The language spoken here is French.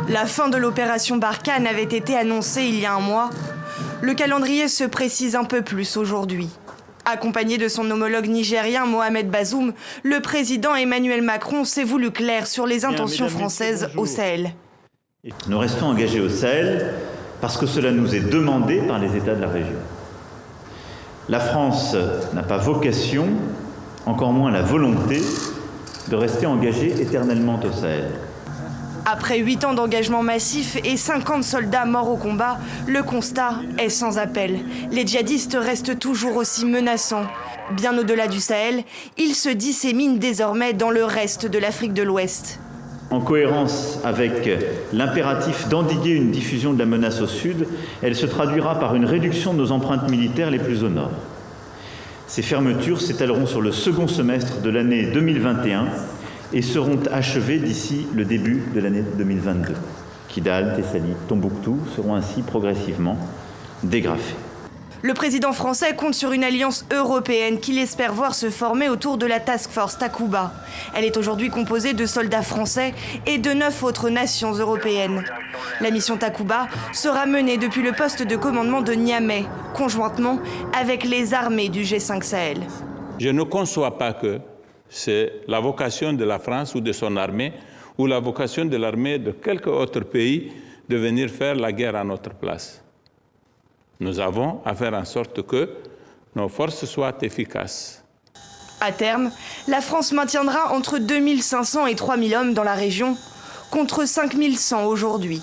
La fin de l'opération Barkhane avait été annoncée il y a un mois. Le calendrier se précise un peu plus aujourd'hui. Accompagné de son homologue nigérien Mohamed Bazoum, le président Emmanuel Macron s'est voulu clair sur les intentions françaises au Sahel. Nous restons engagés au Sahel parce que cela nous est demandé par les États de la région. La France n'a pas vocation, encore moins la volonté, de rester engagée éternellement au Sahel. Après 8 ans d'engagement massif et 50 soldats morts au combat, le constat est sans appel. Les djihadistes restent toujours aussi menaçants. Bien au-delà du Sahel, ils se disséminent désormais dans le reste de l'Afrique de l'Ouest. En cohérence avec l'impératif d'endiguer une diffusion de la menace au sud, elle se traduira par une réduction de nos empreintes militaires les plus au nord. Ces fermetures s'étaleront sur le second semestre de l'année 2021 et seront achevées d'ici le début de l'année 2022. Kidal, Thessalie, Tombouctou seront ainsi progressivement dégrafés. Le président français compte sur une alliance européenne qu'il espère voir se former autour de la Task Force Takuba. Elle est aujourd'hui composée de soldats français et de 9 autres nations européennes. La mission Takuba sera menée depuis le poste de commandement de Niamey, conjointement avec les armées du G5 Sahel. Je ne conçois pas que c'est la vocation de la France ou de son armée, ou la vocation de l'armée de quelque autre pays de venir faire la guerre à notre place. Nous avons à faire en sorte que nos forces soient efficaces. À terme, la France maintiendra entre 2500 et 3000 hommes dans la région, contre 5100 aujourd'hui.